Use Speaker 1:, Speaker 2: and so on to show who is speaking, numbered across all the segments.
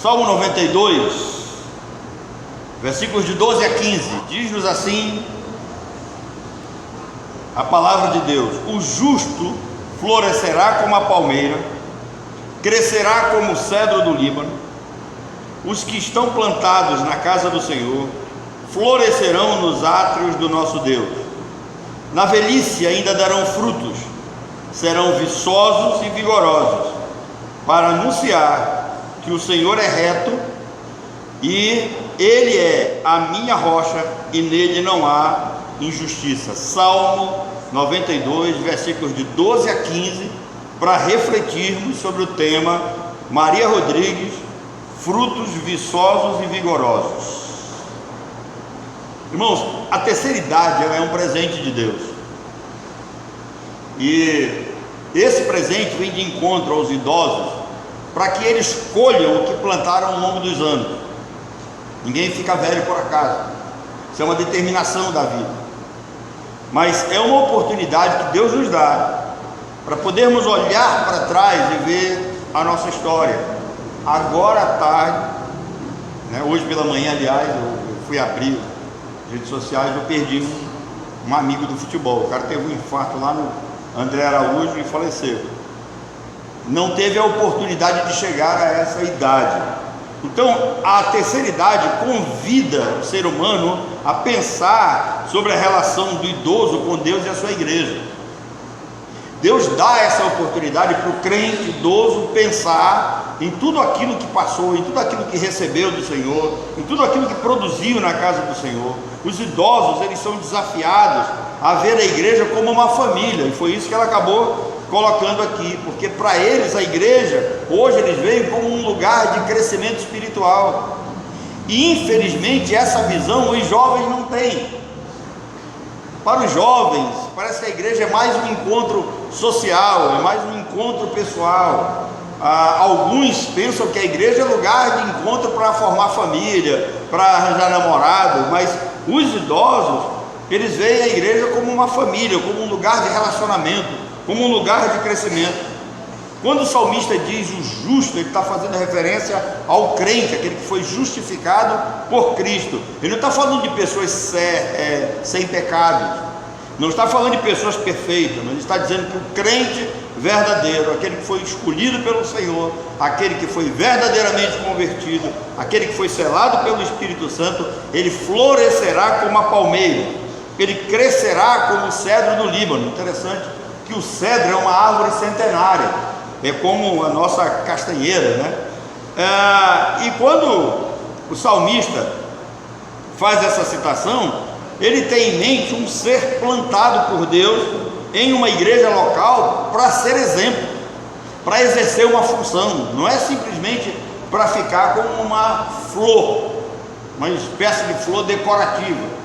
Speaker 1: Salmo 92, versículos de 12 a 15, diz-nos assim a palavra de Deus: o justo florescerá como a palmeira, crescerá como o cedro do Líbano. Os que estão plantados na casa do Senhor florescerão nos átrios do nosso Deus. Na velhice ainda darão frutos, serão viçosos e vigorosos, para anunciar que o Senhor é reto e Ele é a minha rocha e nele não há injustiça. Salmo 92, versículos de 12 a 15, para refletirmos sobre o tema Maria Rodrigues, frutos viçosos e vigorosos. Irmãos, a terceira idade ela é um presente de Deus, e esse presente vem de encontro aos idosos, para que eles colham o que plantaram ao longo dos anos. Ninguém fica velho por acaso, isso é uma determinação da vida, mas é uma oportunidade que Deus nos dá para podermos olhar para trás e ver a nossa história. Agora à tarde, hoje pela manhã, aliás, eu fui abrir as redes sociais, eu perdi um amigo do futebol. O cara teve um infarto lá no André Araújo e faleceu. Não teve a oportunidade de chegar a essa idade. Então, a terceira idade convida o ser humano a pensar sobre a relação do idoso com Deus e a sua igreja. Deus dá essa oportunidade para o crente idoso pensar em tudo aquilo que passou, em tudo aquilo que recebeu do Senhor, em tudo aquilo que produziu na casa do Senhor. Os idosos, eles são desafiados a ver a igreja como uma família, e foi isso que ela acabou colocando aqui, porque para eles a igreja, hoje eles veem como um lugar de crescimento espiritual, e infelizmente essa visão os jovens não têm. Para os jovens, parece que a igreja é mais um encontro social, é mais um encontro pessoal. Alguns pensam que a igreja é lugar de encontro para formar família, para arranjar namorado, mas os idosos, eles veem a igreja como uma família, como um lugar de relacionamento, como um lugar de crescimento. Quando o salmista diz o justo, ele está fazendo referência ao crente, aquele que foi justificado por Cristo. Ele não está falando de pessoas sem pecados, não está falando de pessoas perfeitas, mas ele está dizendo que o crente verdadeiro, aquele que foi escolhido pelo Senhor, aquele que foi verdadeiramente convertido, aquele que foi selado pelo Espírito Santo, ele florescerá como a palmeira, ele crescerá como o cedro do Líbano. Interessante que o cedro é uma árvore centenária, é como a nossa castanheira, e quando o salmista faz essa citação, ele tem em mente um ser plantado por Deus em uma igreja local para ser exemplo, para exercer uma função. Não é simplesmente para ficar como uma flor, uma espécie de flor decorativa,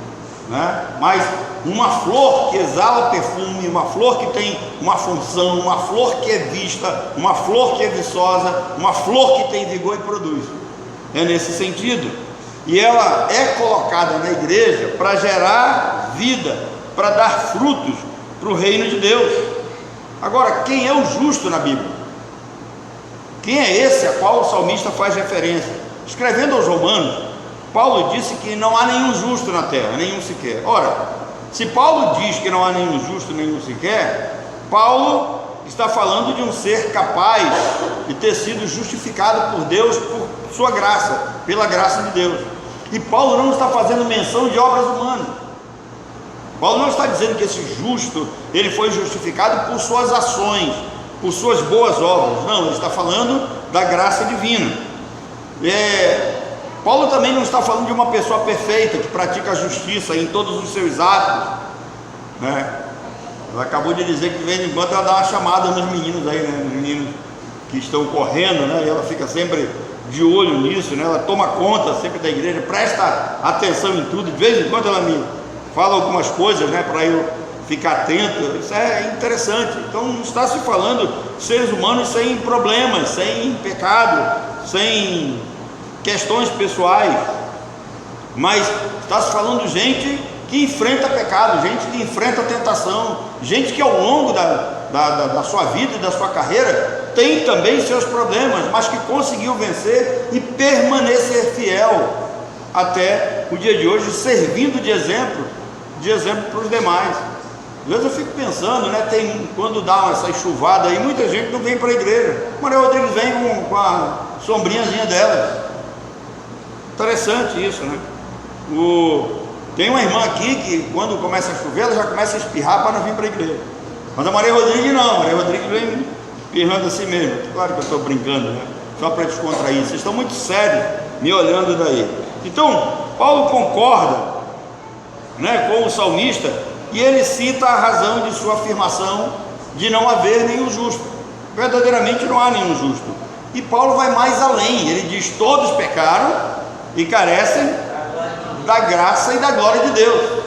Speaker 1: mas uma flor que exala perfume, uma flor que tem uma função, uma flor que é vista, uma flor que é viçosa, uma flor que tem vigor e produz. É nesse sentido, e ela é colocada na igreja para gerar vida, para dar frutos para o reino de Deus. Agora, quem é o justo na Bíblia? Quem é esse a qual o salmista faz referência? Escrevendo aos Romanos, Paulo disse que não há nenhum justo na terra, nenhum sequer. Ora, se Paulo diz que não há nenhum justo, nenhum sequer, Paulo está falando de um ser capaz de ter sido justificado por Deus, por sua graça, pela graça de Deus. E Paulo não está fazendo menção de obras humanas. Paulo não está dizendo que esse justo, ele foi justificado por suas ações, por suas boas obras. Não, ele está falando da graça divina. Paulo também não está falando de uma pessoa perfeita, que pratica a justiça em todos os seus atos, Ela acabou de dizer que de vez em quando ela dá uma chamada nos meninos aí, nos meninos que estão correndo, e ela fica sempre de olho nisso, Ela toma conta sempre da igreja, presta atenção em tudo. De vez em quando ela me fala algumas coisas, para eu ficar atento. Isso é interessante. Então não está se falando de seres humanos sem problemas, sem pecado, sem questões pessoais, mas está se falando de gente que enfrenta pecado, gente que enfrenta tentação, gente que ao longo da sua vida e da sua carreira, tem também seus problemas, mas que conseguiu vencer e permanecer fiel até o dia de hoje, servindo de exemplo para os demais. Às vezes eu fico pensando, né, quando dá essa chuvada aí, muita gente não vem para a igreja. Maria Rodrigues vem com a sombrinhazinha dela. Interessante isso, né? Tem uma irmã aqui que quando começa a chover, ela já começa a espirrar para não vir para a igreja. Mas a Maria Rodrigues não, a Maria Rodrigues vem espirrando assim mesmo. Claro que eu estou brincando, né? Só para descontrair. Vocês estão muito sérios me olhando daí. Então, Paulo concorda, né, com o salmista, e ele cita a razão de sua afirmação de não haver nenhum justo. Verdadeiramente não há nenhum justo. E Paulo vai mais além, ele diz: todos pecaram e carecem da graça e da glória de Deus,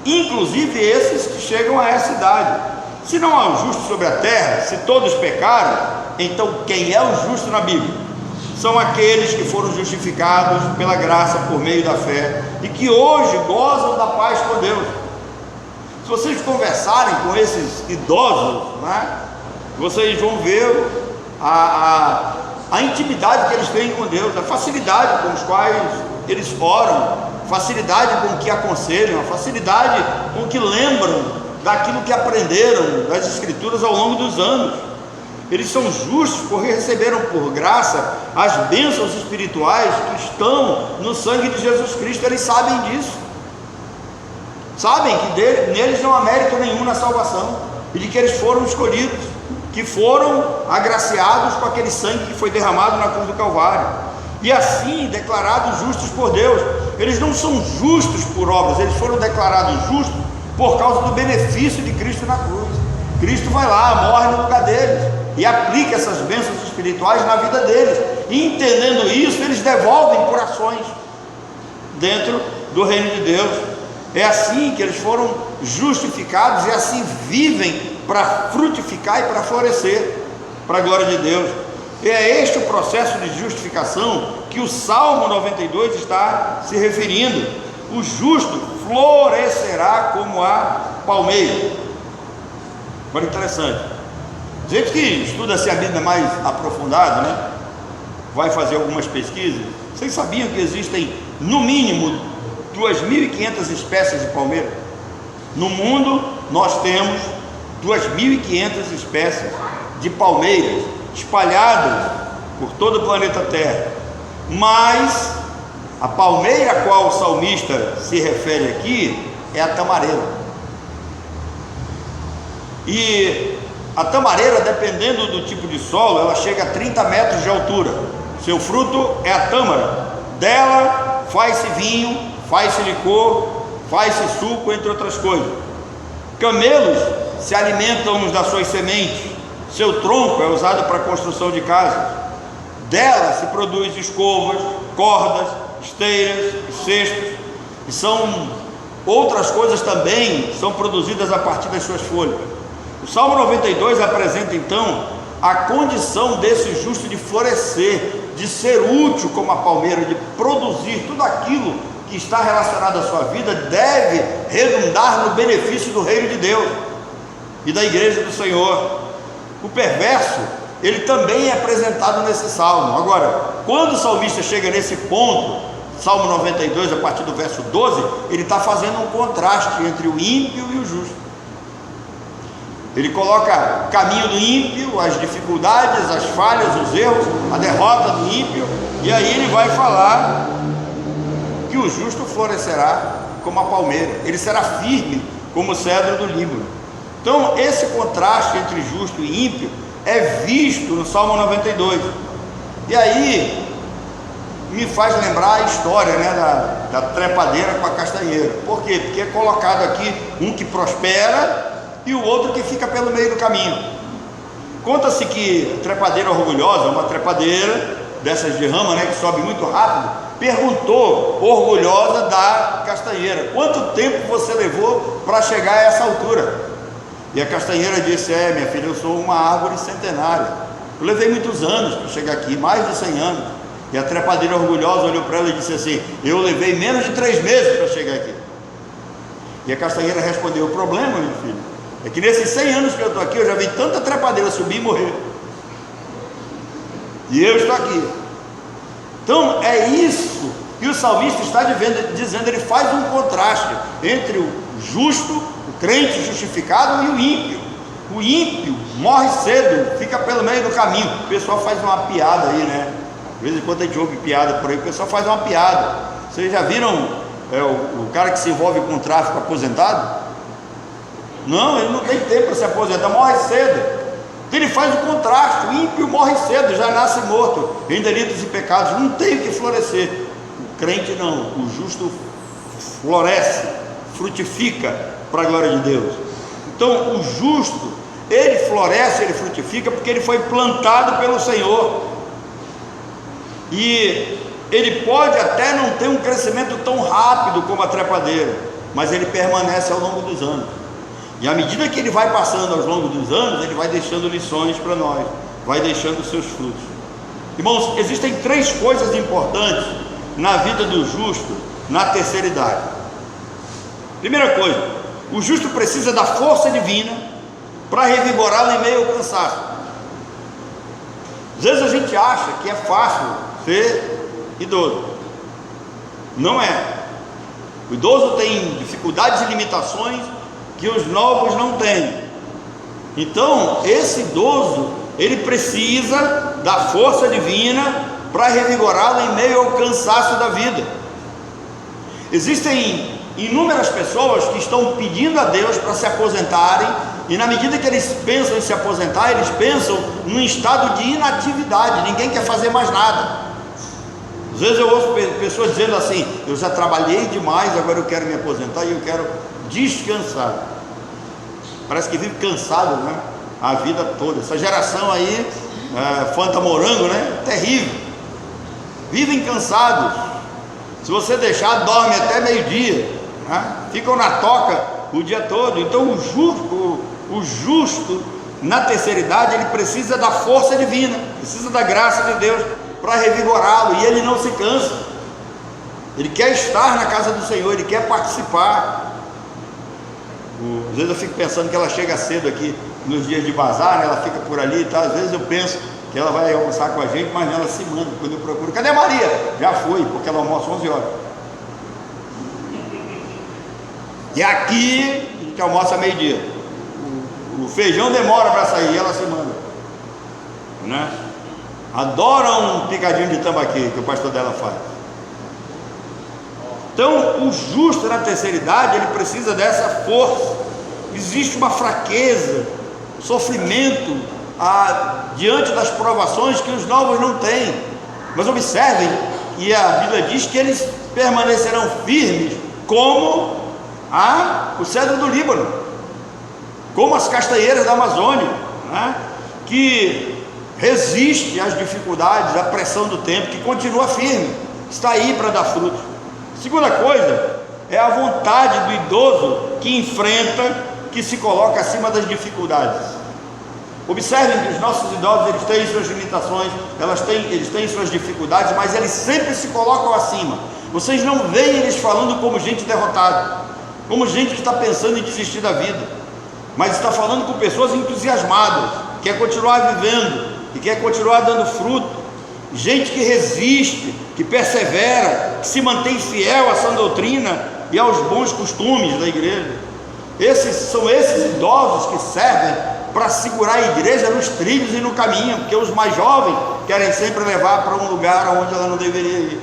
Speaker 1: inclusive esses que chegam a essa idade. Se não há um justo sobre a terra, se todos pecaram, então quem é o justo na Bíblia? São aqueles que foram justificados pela graça por meio da fé e que hoje gozam da paz com Deus. Se vocês conversarem com esses idosos, né, vocês vão ver a intimidade que eles têm com Deus, a facilidade com os quais eles oram, facilidade com que aconselham, a facilidade com que lembram daquilo que aprenderam das Escrituras ao longo dos anos. Eles são justos porque receberam por graça as bênçãos espirituais que estão no sangue de Jesus Cristo. Eles sabem disso, sabem que neles não há mérito nenhum na salvação, e de que eles foram escolhidos, que foram agraciados com aquele sangue que foi derramado na cruz do Calvário, e assim declarados justos por Deus. Eles não são justos por obras, eles foram declarados justos por causa do benefício de Cristo na cruz. Cristo vai lá, morre no lugar deles e aplica essas bênçãos espirituais na vida deles, e entendendo isso, eles devolvem por ações dentro do reino de Deus. É assim que eles foram justificados e assim vivem para frutificar e para florescer para a glória de Deus. E é este o processo de justificação que o Salmo 92 está se referindo. O justo florescerá como a palmeira. Agora, interessante, gente que estuda assim a Bíblia mais aprofundado, né, vai fazer algumas pesquisas. Vocês sabiam que existem no mínimo 2.500 espécies de palmeira? No mundo nós temos 2.500 espécies de palmeiras espalhadas por todo o planeta Terra. Mas a palmeira a qual o salmista se refere aqui é a tamareira. E a tamareira, dependendo do tipo de solo, ela chega a 30 metros de altura. Seu fruto é a tâmara. Dela faz-se vinho, faz-se licor, faz-se suco, entre outras coisas. Camelos se alimentam das suas sementes. Seu tronco é usado para a construção de casas. Dela se produz escovas, cordas, esteiras, cestos, e são outras coisas também são produzidas a partir das suas folhas. O Salmo 92 apresenta então a condição desse justo de florescer, de ser útil como a palmeira, de produzir tudo aquilo que está relacionado à sua vida, deve redundar no benefício do reino de Deus e da igreja do Senhor. O perverso, ele também é apresentado nesse salmo. Agora, quando o salmista chega nesse ponto, Salmo 92, a partir do verso 12, ele está fazendo um contraste entre o ímpio e o justo. Ele coloca o caminho do ímpio, as dificuldades, as falhas, os erros, a derrota do ímpio, e aí ele vai falar que o justo florescerá como a palmeira, ele será firme como o cedro do Líbano. Então esse contraste entre justo e ímpio é visto no Salmo 92, e aí me faz lembrar a história, né, da trepadeira com a castanheira. Por quê? Porque é colocado aqui um que prospera e o outro que fica pelo meio do caminho. Conta-se que a trepadeira orgulhosa, uma trepadeira dessas de rama, né, que sobe muito rápido, perguntou orgulhosa da castanheira: quanto tempo você levou para chegar a essa altura? E a castanheira disse: minha filha, eu sou uma árvore centenária, eu levei muitos anos para chegar aqui, mais de 100 anos. E a trepadeira orgulhosa olhou para ela e disse assim: eu levei menos de 3 meses para chegar aqui. E a castanheira respondeu: o problema, meu filho, É que nesses 100 anos que eu estou aqui, eu já vi tanta trepadeira subir e morrer. E eu estou aqui. Então é isso que o salmista está dizendo. Ele faz um contraste entre o justo, o crente justificado, e o ímpio. O ímpio morre cedo, fica pelo meio do caminho. O pessoal faz uma piada aí, né? De vez em quando a gente ouve piada por aí, o pessoal faz uma piada. Vocês já viram o cara que se envolve com tráfico aposentado? Não, ele não tem tempo para se aposentar, morre cedo. Ele faz o contraste. O ímpio morre cedo, já nasce morto em delitos e pecados, não tem o que florescer. O crente não, o justo floresce, frutifica para a glória de Deus. Então o justo, ele floresce, ele frutifica, porque ele foi plantado pelo Senhor, e ele pode até não ter um crescimento tão rápido como a trepadeira, mas ele permanece ao longo dos anos. E à medida que ele vai passando ao longo dos anos, ele vai deixando lições para nós, vai deixando seus frutos. Irmãos, existem 3 coisas importantes na vida do justo na terceira idade. Primeira coisa, o justo precisa da força divina para revigorá-lo em meio ao cansaço. Às vezes a gente acha que é fácil ser idoso. Não é. O idoso tem dificuldades e limitações que os novos não têm. Então esse idoso, ele precisa da força divina para revigorá-lo em meio ao cansaço da vida. Existem inúmeras pessoas que estão pedindo a Deus para se aposentarem, e na medida que eles pensam em se aposentar, eles pensam num estado de inatividade. Ninguém quer fazer mais nada. Às vezes eu ouço pessoas dizendo assim: eu já trabalhei demais, agora eu quero me aposentar e eu quero descansar. Parece que vive cansado, né? A vida toda. Essa geração aí, Fanta Morango, né? Terrível. Vivem cansados. Se você deixar, dorme até meio-dia, né? Ficam na toca o dia todo. Então o justo na terceira idade, ele precisa da força divina, precisa da graça de Deus para revigorá-lo, e ele não se cansa. Ele quer estar na casa do Senhor, ele quer participar. Às vezes eu fico pensando que ela chega cedo aqui nos dias de bazar, né? Ela fica por ali e tal. Às vezes eu penso que ela vai almoçar com a gente, mas ela se manda. Quando eu procuro: cadê a Maria? Já foi, porque ela almoça 11 horas. E aqui a gente almoça meio-dia. O feijão demora para sair, ela se manda, né? Adora um picadinho de tambaqui que o pastor dela faz. Então o justo na terceira idade, ele precisa dessa força. Existe uma fraqueza, sofrimento diante das provações que os novos não têm. Mas observem que a Bíblia diz que eles permanecerão firmes como o cedro do Líbano, como as castanheiras da Amazônia, né? Que resiste às dificuldades, à pressão do tempo, que continua firme, está aí para dar frutos. Segunda coisa é a vontade do idoso que enfrenta, que se coloca acima das dificuldades. Observem que os nossos idosos, eles têm suas limitações, eles têm suas dificuldades, mas eles sempre se colocam acima. Vocês não veem eles falando como gente derrotada, como gente que está pensando em desistir da vida, mas está falando com pessoas entusiasmadas, que quer continuar vivendo e quer continuar dando fruto. Gente que resiste, que persevera, que se mantém fiel à sã doutrina e aos bons costumes da igreja. São esses idosos que servem para segurar a igreja nos trilhos e no caminho, porque os mais jovens querem sempre levar para um lugar onde ela não deveria ir.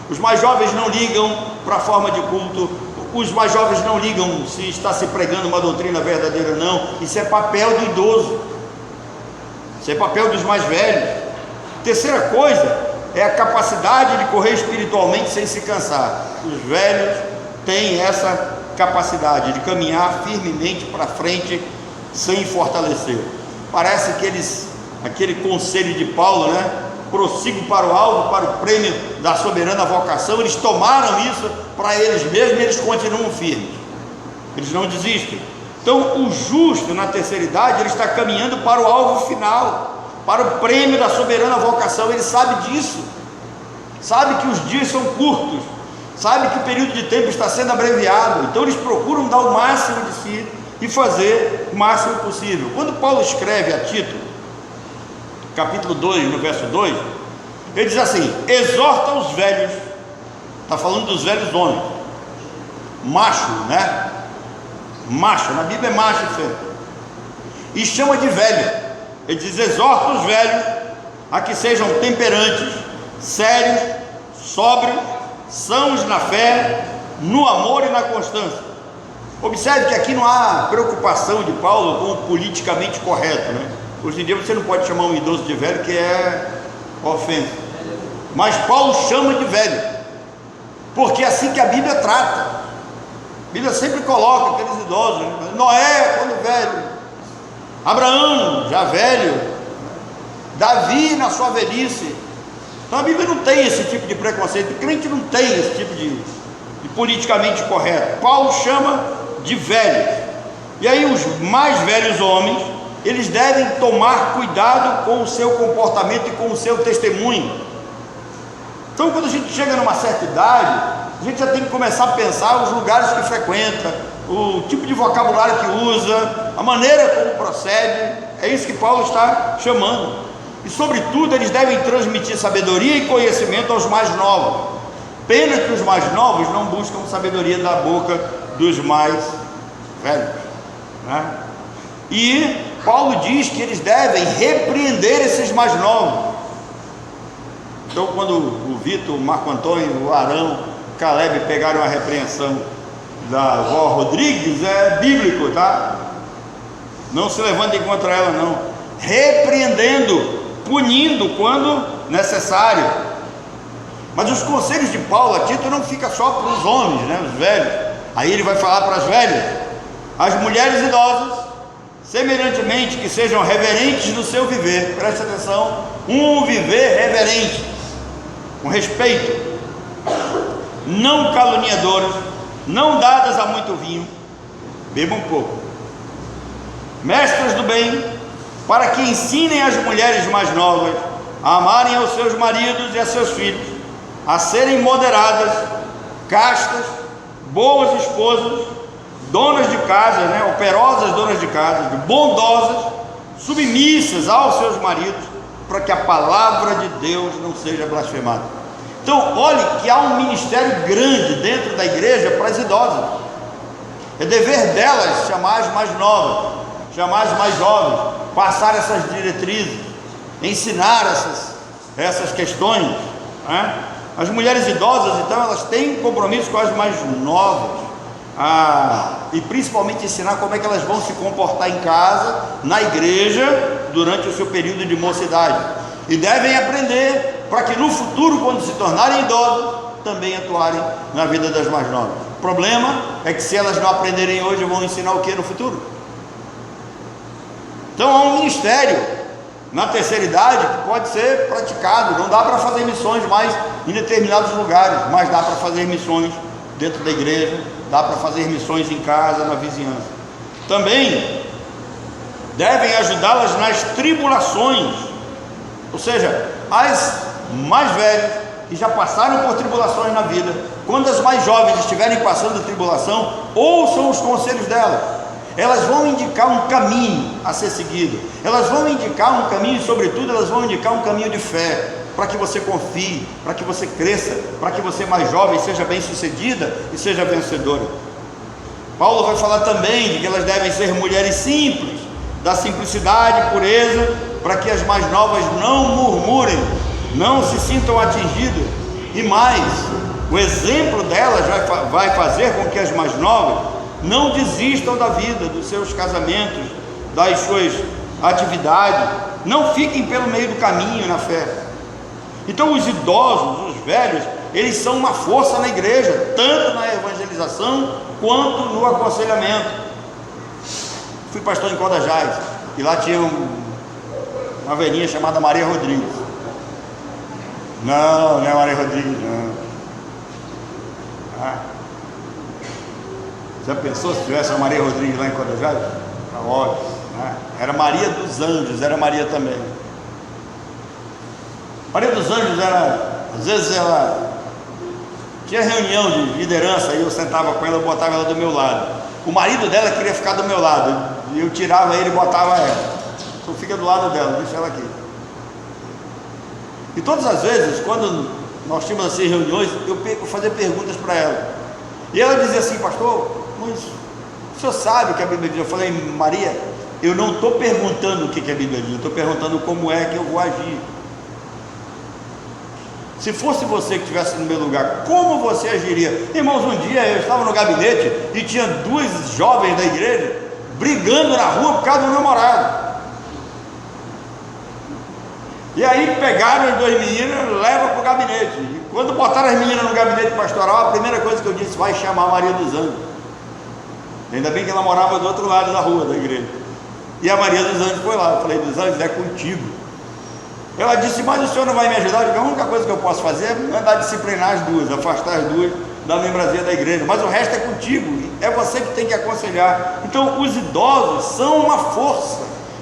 Speaker 1: Os mais jovens não ligam para a forma de culto, os mais jovens não ligam se está se pregando uma doutrina verdadeira ou não. Isso é papel do idoso, isso é papel dos mais velhos. Terceira coisa é a capacidade de correr espiritualmente sem se cansar. Os velhos têm essa capacidade de caminhar firmemente para frente sem fortalecer. Parece que aquele conselho de Paulo, né? Prossigo para o alvo, para o prêmio da soberana vocação. Eles tomaram isso para eles mesmos e eles continuam firmes, eles não desistem. Então o justo na terceira idade, ele está caminhando para o alvo final, para o prêmio da soberana vocação. Ele sabe disso, sabe que os dias são curtos, sabe que o período de tempo está sendo abreviado. Então eles procuram dar o máximo de si, e fazer o máximo possível. Quando Paulo escreve a Tito, capítulo 2, no verso 2, ele diz assim: exorta os velhos, está falando dos velhos homens, macho, né? Macho, na Bíblia é macho sempre, e chama de velho. Ele diz: exorta os velhos a que sejam temperantes, sérios, sóbrios, sãos na fé, no amor e na constância. Observe que aqui não há preocupação de Paulo com o politicamente correto, né? Hoje em dia você não pode chamar um idoso de velho, que é ofensa, mas Paulo chama de velho, porque é assim que a Bíblia trata. A Bíblia sempre coloca aqueles idosos, né? Noé quando velho, Abraão já velho, Davi na sua velhice. Então a Bíblia não tem esse tipo de preconceito, o crente não tem esse tipo de politicamente correto. Paulo chama de velhos, e aí os mais velhos homens, eles devem tomar cuidado com o seu comportamento e com o seu testemunho. Então quando a gente chega numa certa idade, a gente já tem que começar a pensar os lugares que frequenta, o tipo de vocabulário que usa, a maneira como procede. É isso que Paulo está chamando. E sobretudo eles devem transmitir sabedoria e conhecimento aos mais novos. Pena que os mais novos não buscam sabedoria da boca dos mais velhos, né? E Paulo diz que eles devem repreender esses mais novos. Então quando o Vitor, o Marco Antônio, o Arão, o Caleb pegaram a repreensão da avó Rodrigues, é bíblico, tá? Não se levantem contra ela não, repreendendo, punindo quando necessário. Mas os conselhos de Paulo a Tito não fica só para os homens, né, os velhos. Aí ele vai falar para as velhas: as mulheres idosas, semelhantemente, que sejam reverentes no seu viver. Preste atenção, um viver reverente, com respeito, não caluniadoras, não dadas a muito vinho, bebam um pouco, mestras do bem, para que ensinem as mulheres mais novas a amarem aos seus maridos e a seus filhos, a serem moderadas, castas, boas esposas, donas de casa, né, operosas donas de casa, bondosas, submissas aos seus maridos, para que a palavra de Deus não seja blasfemada. Então olhe que há um ministério grande dentro da igreja para as idosas. É dever delas chamar as mais novas, chamar as mais jovens, passar essas diretrizes, ensinar essas questões, né? As mulheres idosas, então, elas têm compromisso com as mais novas, e principalmente ensinar como é que elas vão se comportar em casa, na igreja, durante o seu período de mocidade, e devem aprender para que no futuro, quando se tornarem idosas, também atuarem na vida das mais novas. O problema é que se elas não aprenderem hoje, vão ensinar o que no futuro? Então há um ministério na terceira idade que pode ser praticado. Não dá para fazer missões mais em determinados lugares, mas dá para fazer missões dentro da igreja, dá para fazer missões em casa, na vizinhança. Também devem ajudá-las nas tribulações, ou seja, as mais velhas que já passaram por tribulações na vida, quando as mais jovens estiverem passando tribulação, ouçam os conselhos delas. Elas vão indicar um caminho a ser seguido, elas vão indicar um caminho, e sobretudo elas vão indicar um caminho de fé, para que você confie, para que você cresça, para que você mais jovem seja bem sucedida e seja vencedora. Paulo vai falar também de que elas devem ser mulheres simples, da simplicidade e pureza, para que as mais novas não murmurem, não se sintam atingidas, e mais, o exemplo delas vai fazer com que as mais novas não desistam da vida, dos seus casamentos, das suas atividades, não fiquem pelo meio do caminho na fé. Então os idosos, os velhos, eles são uma força na igreja, tanto na evangelização quanto no aconselhamento. Fui pastor em Codajás, e lá tinha uma velhinha chamada Maria Rodrigues. Não é Maria Rodrigues, não. Já pensou se tivesse a Maria Rodrigues lá em Codajás? Era óbvio, né? Era Maria dos Anjos, era Maria também. Maria dos Anjos era, às vezes ela tinha reunião de liderança, aí eu sentava com ela, botava ela do meu lado. o marido dela queria ficar do meu lado, e eu tirava ele e botava ela. Então fica do lado dela, deixa ela aqui. E todas as vezes, quando nós tínhamos assim reuniões, eu fazia perguntas para ela, e ela dizia assim: pastor, mas o senhor sabe o que a Bíblia diz? Eu falei: Maria, eu não estou perguntando o que a Bíblia diz, eu estou perguntando como é que eu vou agir. Se fosse você que estivesse no meu lugar, como você agiria? Irmãos, um dia eu estava no gabinete e tinha duas jovens da igreja brigando na rua por causa do namorado. E aí pegaram as duas meninas e levaram para o gabinete. E quando botaram as meninas no gabinete pastoral, a primeira coisa que eu disse: vai chamar a Maria dos Anjos. Ainda bem que ela morava do outro lado da rua da igreja. E a Maria dos Anjos foi lá. Eu falei: dos Anjos é contigo. Ela disse: mas o senhor não vai me ajudar? Eu digo: a única coisa que eu posso fazer é mandar disciplinar as duas, afastar as duas da membresia da igreja, mas o resto é contigo, é você que tem que aconselhar. Então os idosos são uma força,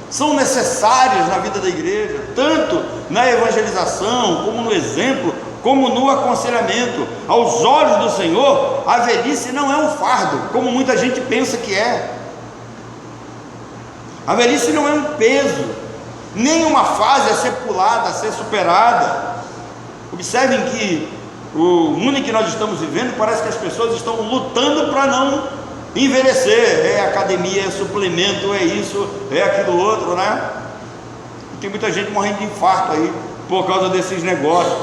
Speaker 1: são necessários na vida da igreja, tanto na evangelização, como no exemplo, como no aconselhamento. Aos olhos do Senhor, a velhice não é um fardo, como muita gente pensa que é. A velhice não é um peso, nem uma fase a ser pulada, a ser superada. Observem que o mundo em que nós estamos vivendo, parece que as pessoas estão lutando para não envelhecer. É academia, é suplemento, é isso, é aquilo outro, né? E tem muita gente morrendo de infarto aí por causa desses negócios.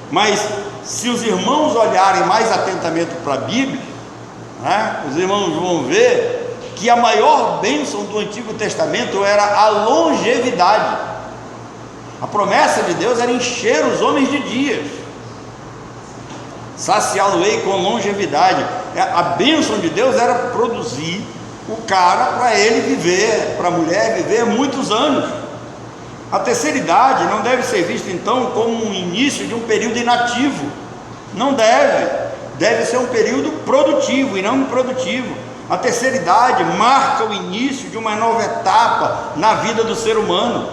Speaker 1: Mas se os irmãos olharem mais atentamente para a Bíblia, né, os irmãos vão ver que a maior bênção do Antigo Testamento era a longevidade. A promessa de Deus era encher os homens de dias, saciá-lo-ei com longevidade. A bênção de Deus era produzir o cara para ele viver, para a mulher viver muitos anos. A terceira idade não deve ser vista então como um início de um período inativo. Não deve ser um período produtivo e não improdutivo. A terceira idade marca o início de uma nova etapa na vida do ser humano.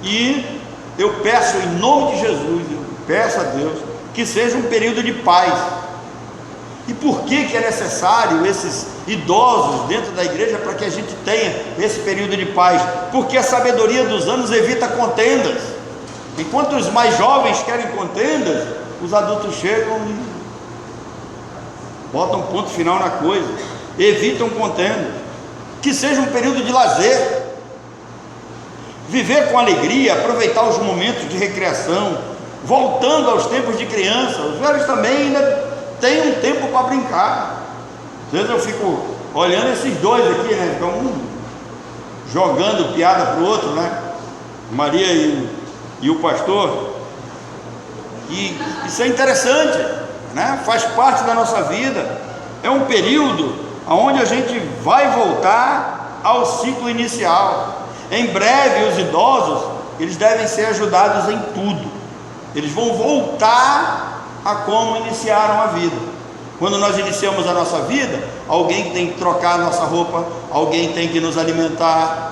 Speaker 1: E eu peço em nome de Jesus, eu peço a Deus que seja um período de paz. E por que é necessário esses idosos dentro da igreja para que a gente tenha esse período de paz? Porque a sabedoria dos anos evita contendas. Enquanto os mais jovens querem contendas, os adultos chegam e botam ponto final na coisa, evitam contendas. Que seja um período de lazer, viver com alegria, aproveitar os momentos de recreação, voltando aos tempos de criança. Os velhos também ainda têm um tempo para brincar. Às vezes eu fico olhando esses dois aqui, né? Ficam um jogando piada para o outro, né? Maria e o pastor. E isso é interessante, né? Faz parte da nossa vida. É um período onde a gente vai voltar ao ciclo inicial. Em breve os idosos, eles devem ser ajudados em tudo. Eles vão voltar a como iniciaram a vida. Quando nós iniciamos a nossa vida, alguém tem que trocar a nossa roupa, alguém tem que nos alimentar.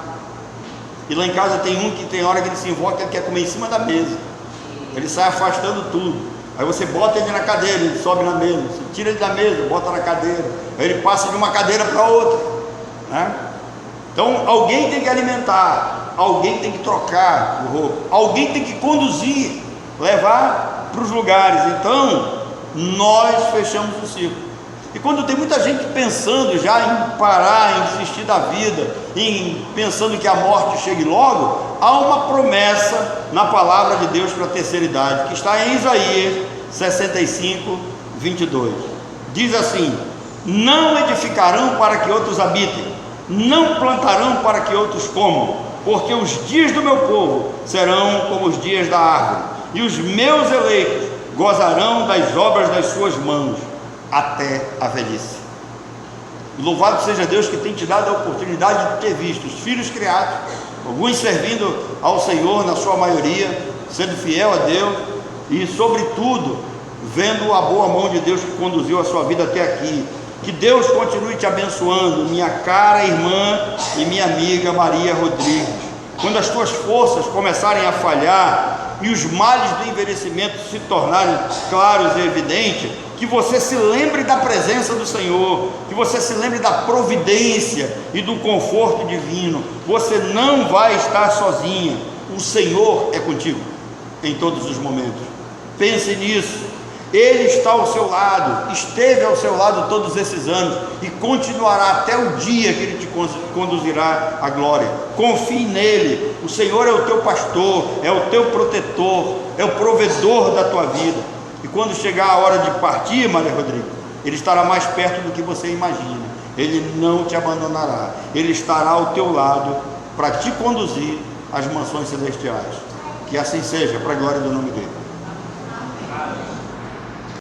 Speaker 1: E lá em casa tem um que tem hora que ele se invoca, ele quer comer em cima da mesa, ele sai afastando tudo. Aí você bota ele na cadeira, ele sobe na mesa. Você tira ele da mesa, bota na cadeira, aí ele passa de uma cadeira para outra, né? Então alguém tem que alimentar, alguém tem que trocar o roupa, alguém tem que conduzir, levar para os lugares. Então nós fechamos o ciclo. E quando tem muita gente pensando já em parar, em desistir da vida, pensando que a morte chegue logo, há uma promessa na palavra de Deus para a terceira idade, que está em Isaías 65, 22. Diz assim: não edificarão para que outros habitem, não plantarão para que outros comam, porque os dias do meu povo serão como os dias da árvore, e os meus eleitos gozarão das obras das suas mãos até a velhice. Louvado seja Deus que tem te dado a oportunidade de ter visto os filhos criados, alguns servindo ao Senhor na sua maioria, sendo fiel a Deus, e sobretudo vendo a boa mão de Deus que conduziu a sua vida até aqui. Que Deus continue te abençoando, minha cara irmã e minha amiga Maria Rodrigues. Quando as tuas forças começarem a falhar e os males do envelhecimento se tornarem claros e evidentes, que que você se lembre da presença do Senhor, que você se lembre da providência e do conforto divino. Você não vai estar sozinha, o Senhor é contigo em todos os momentos. Pense nisso. Ele está ao seu lado, esteve ao seu lado todos esses anos e continuará até o dia que Ele te conduzirá à glória. Confie nele. O Senhor é o teu pastor, é o teu protetor, é o provedor da tua vida. E quando chegar a hora de partir, Maria Rodrigo, Ele estará mais perto do que você imagina. Ele não te abandonará. Ele estará ao teu lado para te conduzir às mansões celestiais. Que assim seja, para a glória do nome dele.